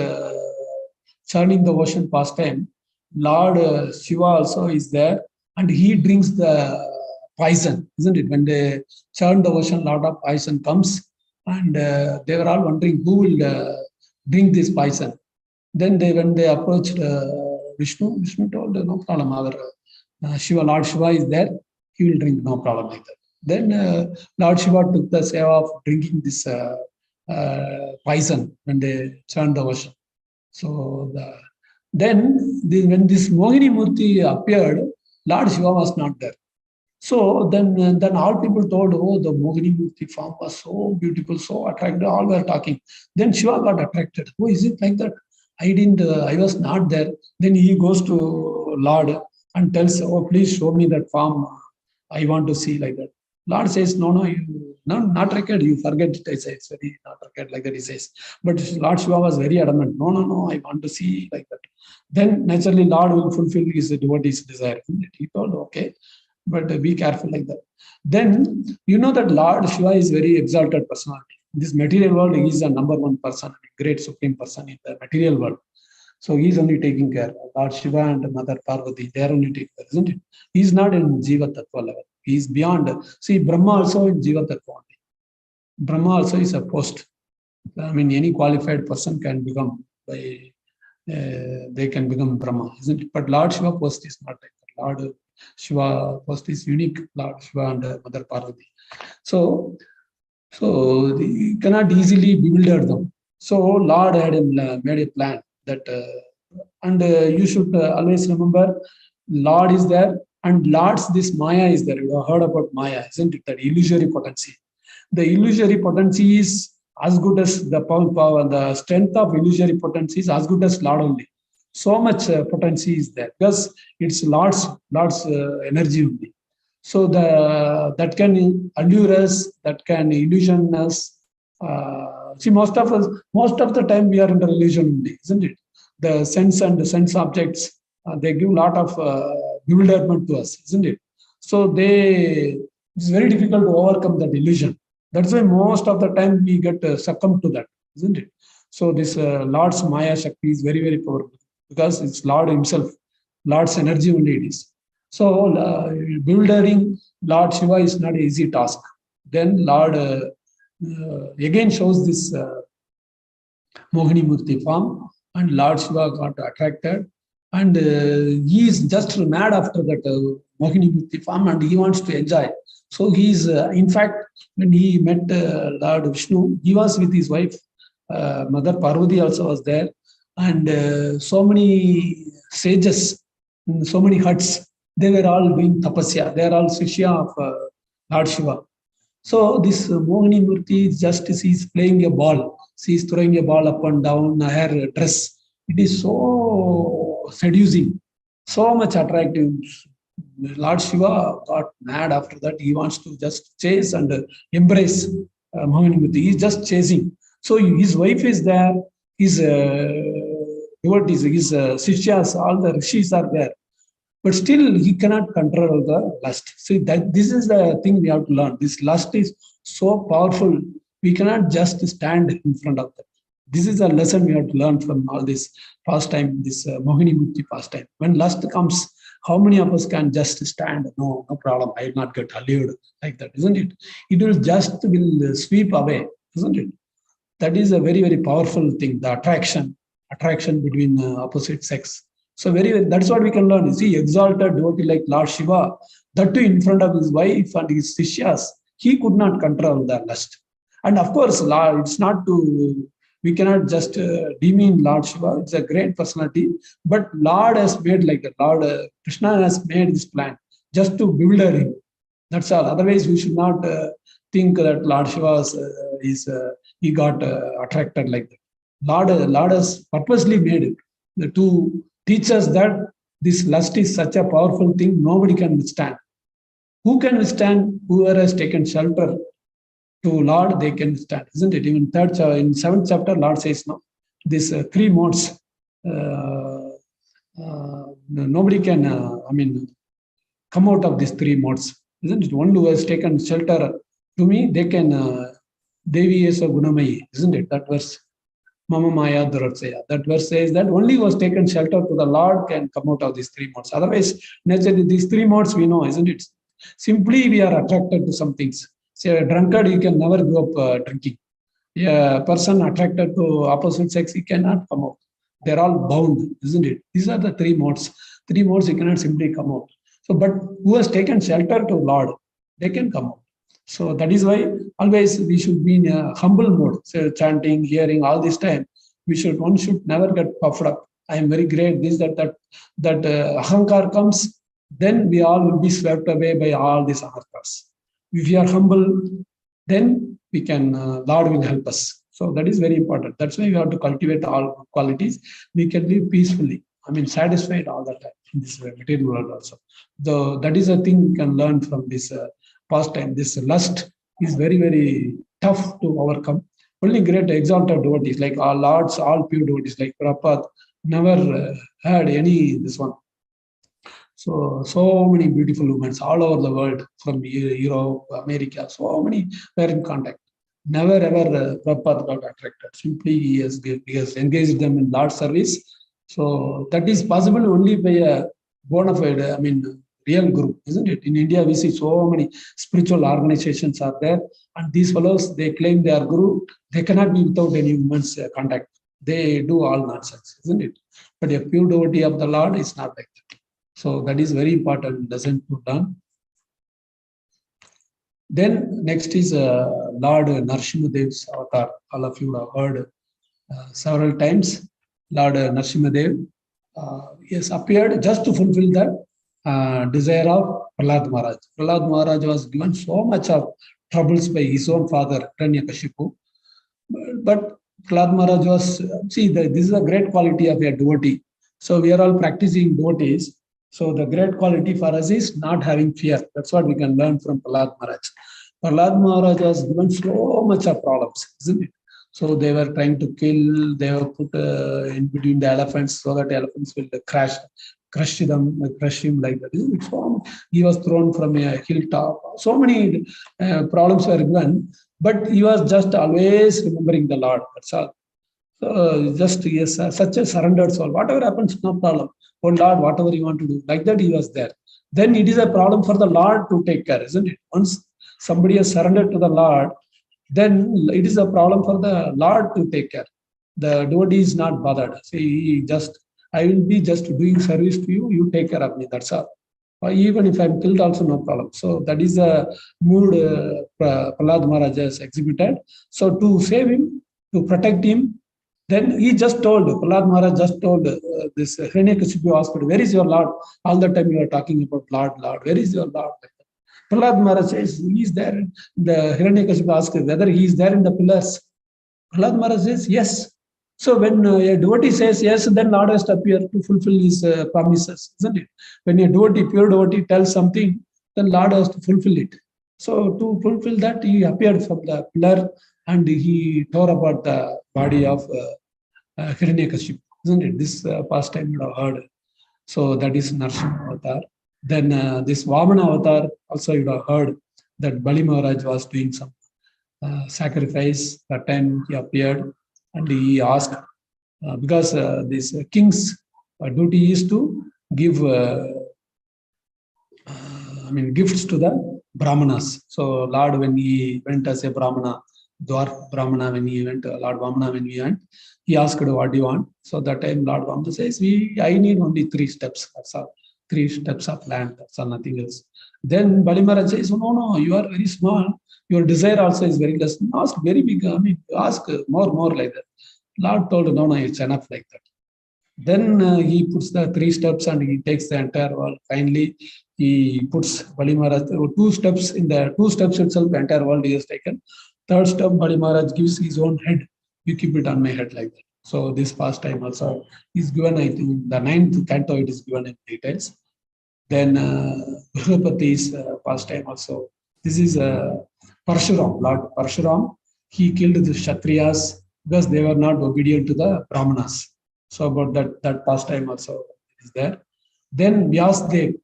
Speaker 1: churning the ocean pastime, Lord Shiva also is there, and he drinks the poison, isn't it? When they churn the ocean, lot of poison comes, and they were all wondering who will drink this poison. Then when they approached Vishnu told, no problem, our Shiva, Lord Shiva is there, he will drink, no problem like that. Then Lord Shiva took the seva of drinking this poison when they churned the ocean. So when this Mohini Murti appeared, Lord Shiva was not there. So then all people told, oh, the Mohini Murti form was so beautiful, so attractive. All were talking. Then Shiva got attracted. Oh, is it like that? I was not there. Then he goes to Lord and tells, oh, please show me that form. I want to see like that. Lord says, no, you not record. You forget it. I say, it's very not record like that. He says, but Lord Shiva was very adamant. No, I want to see like that. Then naturally, Lord will fulfill his devotee's desire. He told, okay, but be careful like that. Then you know that Lord Shiva is very exalted personality. In this material world, he is the number one person, great supreme person in the material world. So he is only taking care. Lord Shiva and Mother Parvati, they are only taking care, isn't it? He is not in Jiva Tattva level. He is beyond. See, Brahma also in Jiva Tattva only. Brahma also is a post. I mean, any qualified person can become they can become Brahma, isn't it? But Lord Shiva post is not like that. Lord Shiva post is unique. Lord Shiva and Mother Parvati. So you cannot easily bewilder them. So Lord had made a plan that, and you should always remember, Lord is there, and Lord's this Maya is there. You have heard about Maya, isn't it? That illusory potency. The illusory potency is as good as the power, the strength of illusory potency is as good as Lord only. So much potency is there because it's Lord's energy only. So that can allure us, that can illusion us. See, most of the time we are under illusion only, isn't it? The sense and the sense objects, they give a lot of bewilderment to us, isn't it? So it's very difficult to overcome that illusion. That's why most of the time we get succumb to that, isn't it? So this Lord's Maya Shakti is very, very powerful because it's Lord himself, Lord's energy only it is. So bewildering Lord Shiva is not an easy task. Then Lord again shows this Mohini Murti form, and Lord Shiva got attracted, and he is just mad after that Mohini Murti form, and he wants to enjoy. So he is, in fact, when he met Lord Vishnu, he was with his wife, Mother Parvati also was there, and so many sages, so many huts, they were all doing tapasya. They are all Shishya of Lord Shiva. So this Mohini Murti, just she's playing a ball. She's throwing a ball up and down her dress. It is so seducing, so much attractive. Lord Shiva got mad after that. He wants to just chase and embrace Mohini Murti. He's just chasing. So his wife is there. His devotees, his Sishyas, all the rishis are there. But still, he cannot control the lust. See, this is the thing we have to learn. This lust is so powerful. We cannot just stand in front of that. This is a lesson we have to learn from all this pastime, this Mohini Murti pastime. When lust comes, how many of us can just stand? No problem. I will not get allured like that, isn't it? It will sweep away, isn't it? That is a very, very powerful thing. The attraction between opposite sex. So that's what we can learn. You see, exalted devotee like Lord Shiva, that too in front of his wife and his Sishyas, he could not control the lust. And of course, it's not to, we cannot just demean Lord Shiva. It's a great personality, but Lord has made like that. Lord Krishna has made this plan just to bewilder him. That's all. Otherwise, we should not think that Lord Shiva he got attracted like that. Lord has purposely made it to teach us that this lust is such a powerful thing, nobody can withstand. Who can withstand? Whoever has taken shelter to Lord, they can withstand, isn't it? Even in 7th chapter, Lord says, no, these 3 modes, nobody can, come out of these 3 modes, isn't it? One who has taken shelter to me, they can, Devi Esa Gunamayi, isn't it? That verse. Mama Maya Duratsaya. That verse says that only who has taken shelter to the Lord can come out of these 3 modes. Otherwise, naturally, these 3 modes we know, isn't it? Simply we are attracted to some things. Say a drunkard, he can never go up drinking. A person attracted to opposite sex, he cannot come out. They're all bound, isn't it? These are the 3 modes. 3 modes, he cannot simply come out. So, but who has taken shelter to Lord, they can come out. So that is why always we should be in a humble mode. So chanting, hearing, all this time, one should never get puffed up. I am very great. This, that ahankar comes, then we all will be swept away by all these ahankars. If we are humble, then we can, Lord will help us. So that is very important. That's why we have to cultivate all qualities. We can live peacefully. Satisfied all the time in this material world also. Though that is a thing we can learn from this pastime. This lust is very, very tough to overcome. Only great exalted devotees, like our lords, all pure devotees, like Prabhupada, never had any this one. So many beautiful women all over the world, from Europe, America, so many were in contact. Never ever Prabhupada got attracted. Simply he has engaged them in Lord service. So that is possible only by a bona fide, real guru, isn't it? In India, we see so many spiritual organizations are there, and these fellows, they claim they are guru. They cannot be without any woman's contact. They do all nonsense, isn't it? But a pure devotee of the Lord is not like that. So that is very important lesson to learn. Then next is Lord Narasimhadev's avatar. All of you have heard several times. Lord Narasimhadev has appeared just to fulfill the desire of Prahlad Maharaj. Prahlad Maharaj was given so much of troubles by his own father, Hiranyakashipu. But Prahlad Maharaj was, this is a great quality of a devotee. So we are all practicing devotees. So the great quality for us is not having fear. That's what we can learn from Prahlad Maharaj. Prahlad Maharaj was given so much of problems, isn't it? So they were trying to kill, they were put in between the elephants so that the elephants will crush him like that. Isn't it? So he was thrown from a hilltop. So many problems were given, but he was just always remembering the Lord. That's all. So just such a surrendered soul. Whatever happens, no problem. Oh Lord, whatever you want to do. Like that he was there. Then it is a problem for the Lord to take care, isn't it? Once somebody has surrendered to the Lord, then it is a problem for the Lord to take care. The devotee is not bothered. I will be just doing service to you, you take care of me, that's all. Or even if I'm killed also, no problem. So that is a mood Prahlad Maharaj has exhibited. So to save him, to protect him, then he just told, Prahlad Maharaj just told this Hiranyakashipu hospital, where is your Lord? All the time you are talking about Lord, where is your Lord? Prahlad Maharaj says, he is there. The Hiranyakashipu asks whether he is there in the pillars. Prahlad Maharaj says, yes. So when a devotee says yes, then Lord has to appear to fulfill his promises, isn't it? When a devotee, pure devotee tells something, then Lord has to fulfill it. So to fulfill that, he appeared from the pillar and he tore apart the body of Hiranyakashipu, isn't it? This pastime you have heard. So that is Narasimha avatar. Then this Vamana avatar, also you have heard that Bali Maharaj was doing some sacrifice. That time he appeared and he asked, because this king's duty is to give gifts to the Brahmanas. So Lord, when he went as a Brahmana, Dwarf Brahmana when he went, Lord Vamana when he went, he asked, what do you want? So that time Lord Vamana says, I need only 3 steps. That's all. 3 steps of land. That's all, nothing else. Then Bali Maharaj says, no, you are very small. Your desire also is very less. Ask very big, ask more like that. Lord told, no, it's enough like that. Then he puts the 3 steps and he takes the entire world. Finally, he puts Bali Maharaj 2 steps. In the 2 steps itself, the entire world he has taken. 3rd step, Bali Maharaj gives his own head. You keep it on my head like that. So this pastime also is given, I think, the 9th canto, it is given in details. Then Grihapati's pastime also. This is Parshuram, Lord Parshuram. He killed the Kshatriyas because they were not obedient to the Brahmanas. So about that pastime also is there. Then Vyasdev,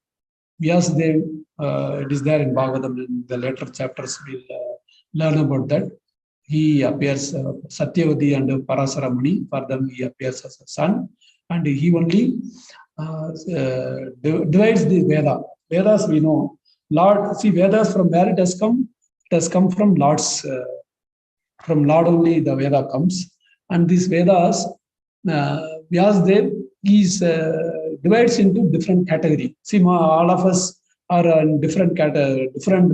Speaker 1: it is there in Bhagavatam. In the later chapters, we'll learn about that. He appears, Satyavati and Parasara Muni, for them he appears as a son, and he only divides the Veda. Vedas we know. Lord, see Vedas from where it has come? It has come from Lord's, from Lord only the Veda comes. And these Vedas, Vyasdev is divides into different categories. See, all of us are in different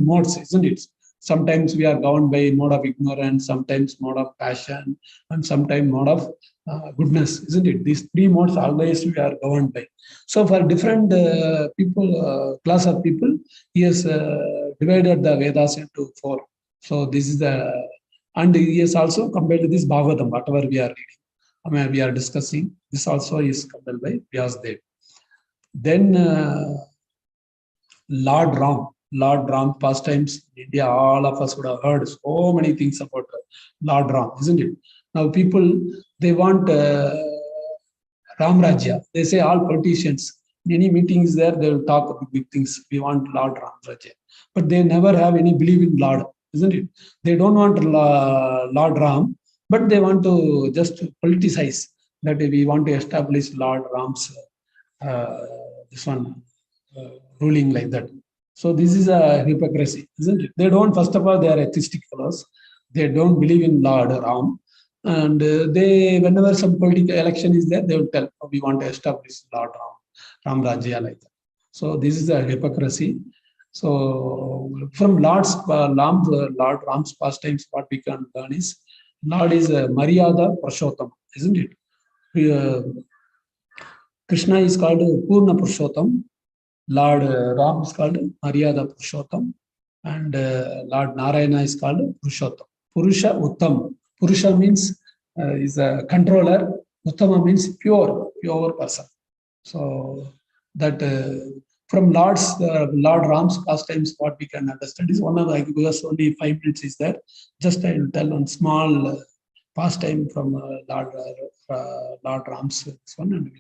Speaker 1: modes, isn't it? Sometimes we are governed by mode of ignorance, sometimes mode of passion, and sometimes mode of goodness, isn't it? These 3 modes always we are governed by. So for different people, class of people, he has divided the Vedas into 4. So this is and he has also compared to this Bhagavatam, whatever we are reading, we are discussing. This also is compiled by Vyasdev. Then Lord Ram pastimes in India, all of us would have heard so many things about Lord Ram, isn't it? Now people, they want Ram Rajya. They say all politicians, in any meetings there, they will talk about big things. We want Lord Ram Rajya. But they never have any belief in Lord, isn't it? They don't want Lord Ram, but they want to just politicize that we want to establish Lord Ram's ruling like that. So this is a hypocrisy, isn't it? They don't, first of all, they are atheistic fellows. They don't believe in Lord Ram. And they, whenever some political election is there, they will tell, we want to establish Lord Ram Rajya like that. So this is a hypocrisy. So from Lord Ram's pastimes, what we can learn is, Lord is Maryada Purushottam, isn't it? Krishna is called Purna Purushottam. Lord Ram is called Maryada Purushottam, and Lord Narayana is called Purushottam. Purusha Uttam. Purusha means is a controller. Uttama means pure person. So that from Lord Ram's pastimes, what we can understand is one of the, because only 5 minutes is there. Just I will tell one small pastime from Lord Ram's one. And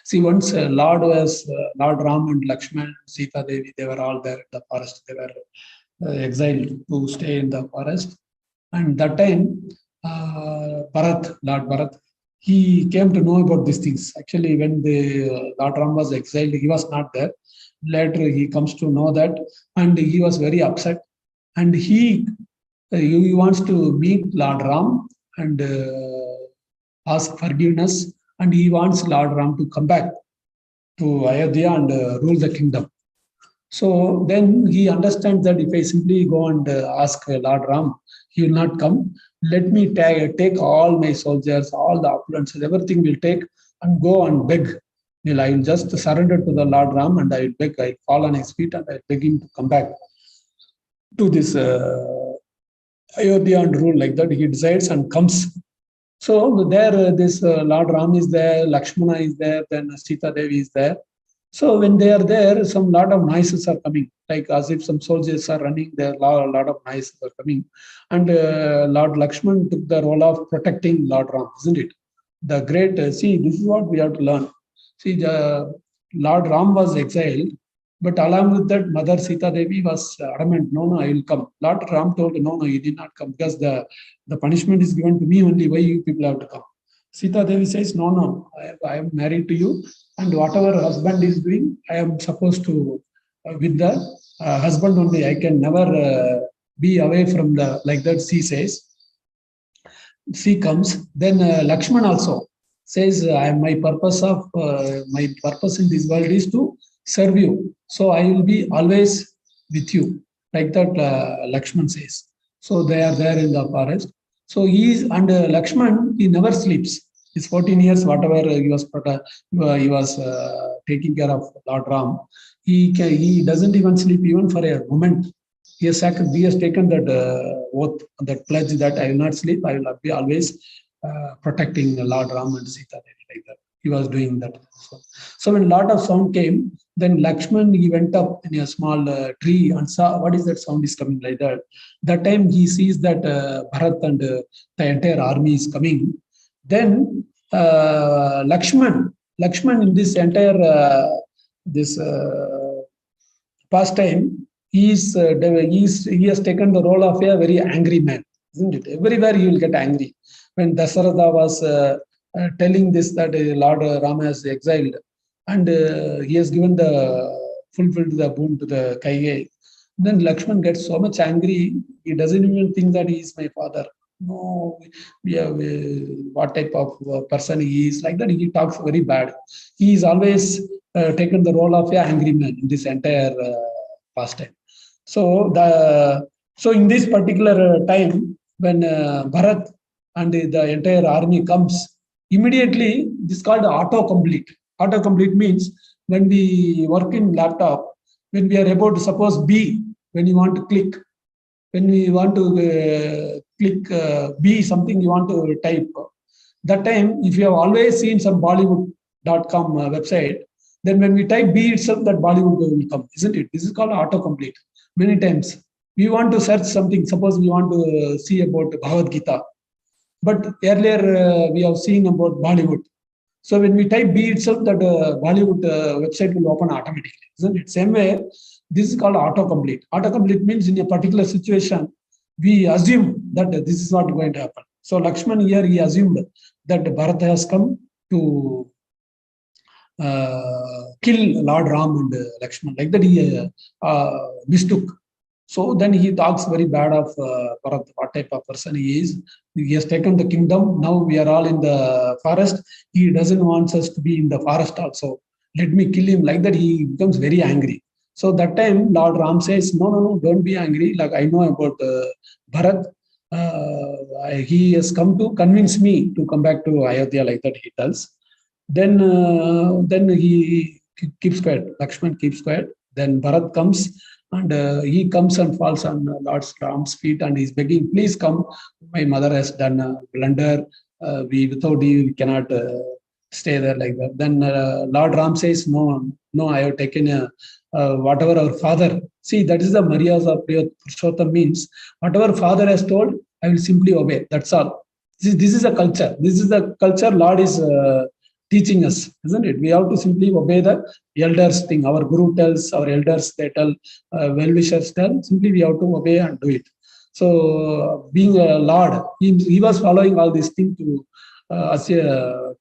Speaker 1: see, once Lord Ram and Lakshman, Sita Devi, they were all there in the forest. They were exiled to stay in the forest. And that time, Lord Bharat, he came to know about these things. Actually, when the Lord Ram was exiled, he was not there. Later, he comes to know that, and he was very upset. And he wants to meet Lord Ram and ask forgiveness. And he wants Lord Ram to come back to Ayodhya and rule the kingdom. So then he understands that if I simply go and ask Lord Ram, he will not come. Let me take all my soldiers, all the opulence, everything will take and go and beg. I will just surrender to the Lord Ram and I will beg. I fall on his feet and I beg him to come back to this Ayodhya and rule like that. He decides and comes. So there, this Lord Ram is there, Lakshmana is there, then Sita Devi is there. So when they are there, some lot of noises are coming, like as if some soldiers are running. There are a lot of noises are coming, and Lord Lakshman took the role of protecting Lord Ram, isn't it? The great see, this is what we have to learn. See, the Lord Ram was exiled, but along with that, Mother Sita Devi was adamant. No, I will come. Lord Ram told, no, he did not come because the punishment is given to me only. Why you people have to come? Sita Devi says, no, I am married to you, and whatever husband is doing, I am supposed to, with the husband only. I can never be away from the, like that, she says. she comes, then Lakshman also says, my purpose in this world is to serve you. So I will be always with you. Like that, Lakshman says. So they are there in the forest. So Lakshman, he never sleeps. His 14 years, whatever he was taking care of Lord Ram, he doesn't even sleep even for a moment. He has taken that oath, that pledge that I will not sleep. I will be always protecting Lord Ram and Sita Devi, like that. He was doing that. So when a lot of sound came, then Lakshman, he went up in a small tree and saw what is that sound is coming, like that. That time he sees that Bharat and the entire army is coming. Then Lakshman in this entire pastime, he has taken the role of a very angry man, isn't it? Everywhere you will get angry. When Dasaratha was telling this, that Lord Rama has exiled, and he has fulfilled the boon to the Kaigai, then Lakshman gets so much angry, he doesn't even think that he is my father. No, what type of person he is, like that. He talks very bad. He is always taken the role of an angry man in this entire pastime. So in this particular time, when Bharat and the entire army comes, immediately this is called autocomplete. Autocomplete means when we work in laptop, when we are about to suppose B, when you want to click, when we want to click B, something you want to type. That time, if you have always seen some Bollywood.com website, then when we type B itself, that Bollywood will come, isn't it? This is called autocomplete. Many times we want to search something. Suppose we want to see about Bhagavad Gita, but earlier we have seen about Bollywood. So when we type B itself, that Bollywood website will open automatically, isn't it? Same way, this is called autocomplete. Autocomplete means in a particular situation, we assume that this is not going to happen. So Lakshman here, he assumed that Bharat has come to kill Lord Ram and Lakshman. Like that, he mistook. So then he talks very bad of Bharat, what type of person he is. He has taken the kingdom. Now we are all in the forest. He doesn't want us to be in the forest also. Let me kill him. Like that, he becomes very angry. So that time, Lord Ram says, no, don't be angry. Like I know about Bharat. He has come to convince me to come back to Ayodhya, like that he tells. Then he keeps quiet. Lakshman keeps quiet. Then Bharat comes, and he comes and falls on Lord Ram's feet, and he's begging, please come. My mother has done a blunder. Without you, we cannot stay there, like that. Then Lord Ram says, no, I have taken whatever our father. See, that is the Maryas of Purushottam, means whatever father has told, I will simply obey. That's all. This is a culture. This is the culture Lord is teaching us, isn't it? We have to simply obey the elders thing. Our guru tells, our elders, they tell, well-wishers tell, simply we have to obey and do it. So being a Lord, he was following all these things to as a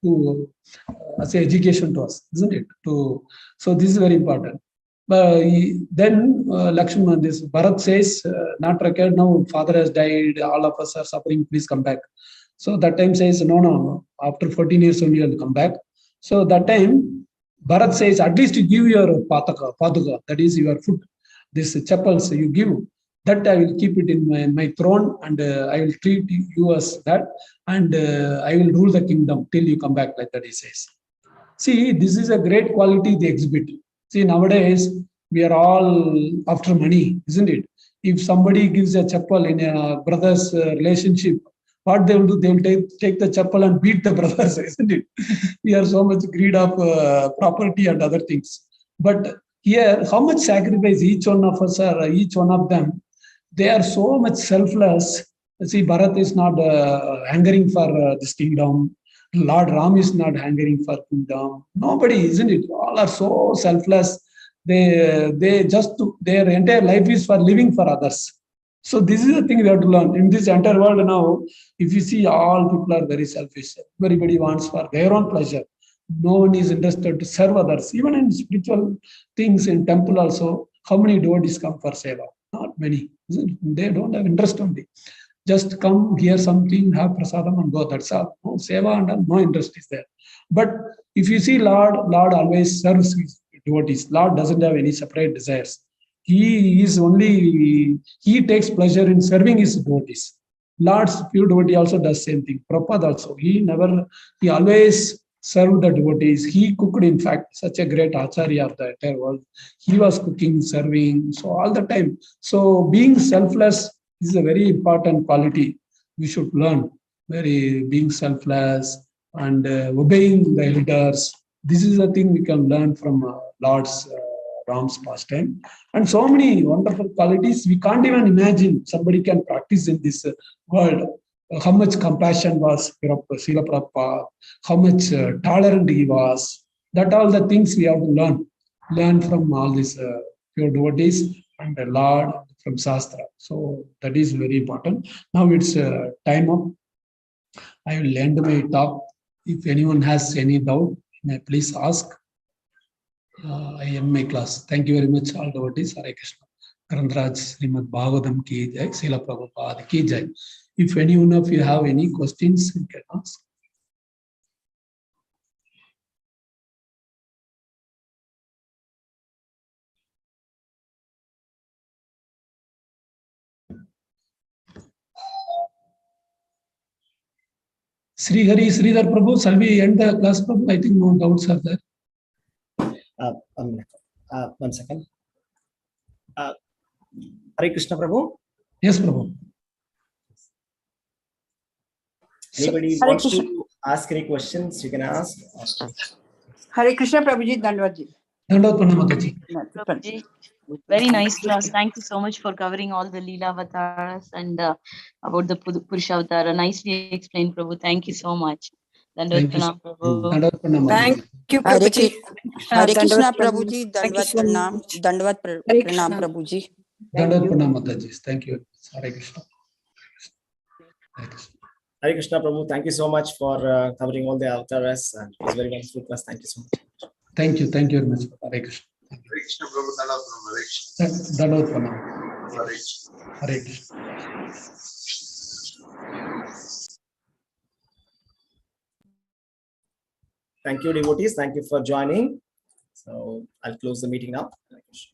Speaker 1: education to us, isn't it? So this is very important. Then Lakshman, this Bharat says, not required now, father has died, all of us are suffering, please come back. So that time says, no, after 14 years only I'll come back. So that time, Bharat says, at least you give your paduka, that is your foot, this chapels you give, that I will keep it in my throne, and I will treat you as that, and I will rule the kingdom till you come back, like that he says. See, this is a great quality they exhibit. See, nowadays, we are all after money, isn't it? If somebody gives a chapel in a brother's relationship, what they will do, they will take the chapel and beat the brothers, isn't it? We are so much greed of property and other things. But here, how much sacrifice each one of us are, each one of them, they are so much selfless. See, Bharat is not hungering for this kingdom. Lord Ram is not hungering for kingdom. Nobody, isn't it? All are so selfless. They just their entire life is for living for others. So this is the thing we have to learn. In this entire world now, if you see, all people are very selfish. Everybody wants for their own pleasure. No one is interested to serve others. Even in spiritual things, in temple also, how many devotees come for seva? Not many. They don't have interest only. Just come, hear something, have prasadam and go. That's all. No seva and all, no interest is there. But if you see Lord always serves his devotees. Lord doesn't have any separate desires. He takes pleasure in serving his devotees. Lord's pure devotee also does same thing. Prabhupada also, he always served the devotees. He cooked, in fact, such a great acharya of the entire world. He was cooking, serving, so all the time. So being selfless is a very important quality we should learn. Being selfless and obeying the elders. This is a thing we can learn from Lord's Ram's pastime. And so many wonderful qualities we can't even imagine somebody can practice in this world. How much compassion was Srila Prabhupada, how much tolerant he was. That all the things we have to learn from all these pure devotees and the Lord from Shastra. So that is very important. Now it's time up. I will end my talk. If anyone has any doubt, may please ask. I end my class. Thank you very much, all devotees. Hare Krishna. Grandraj Srimad Bhagavatam ki jai, Srila Prabhupada ki jai. If any one of you have any questions, you can ask. Sri Hari, Sridhar Prabhu, shall we end the class, Prabhu? I think no doubts are there.
Speaker 2: One second. Hare Krishna Prabhu.
Speaker 1: Yes, Prabhu.
Speaker 2: Anybody wants to ask any questions, you can ask.
Speaker 3: Hare Krishna Prabhuji, Dandavati.
Speaker 4: Prabhuji, very nice class. Thank you so much for covering all the Leela avatars and about the Purusha avatar. Nicely explained, Prabhu. Thank you so much.
Speaker 1: Thank you,
Speaker 4: Prabhu.
Speaker 3: Thank you, Prabhuji.
Speaker 5: Hare Krishna Prabhuji, Dandvat Pranam, Dandvat Pranam Prabhuji.
Speaker 1: Dandvat Pranam Mataji. Thank you. Hare Krishna. Hare Krishna.
Speaker 2: Hare Krishna Prabhu, thank you so much for covering all the avatars. And it was very wonderful class. Thank you so much.
Speaker 1: Thank you very much. Hare Krishna.
Speaker 6: Hare Krishna Prabhu, Dandvat Pranam.
Speaker 1: Dandvat Pranam. Hare Krishna.
Speaker 2: Thank you, devotees. Thank you for joining. So I'll close the meeting now. Hare Krishna.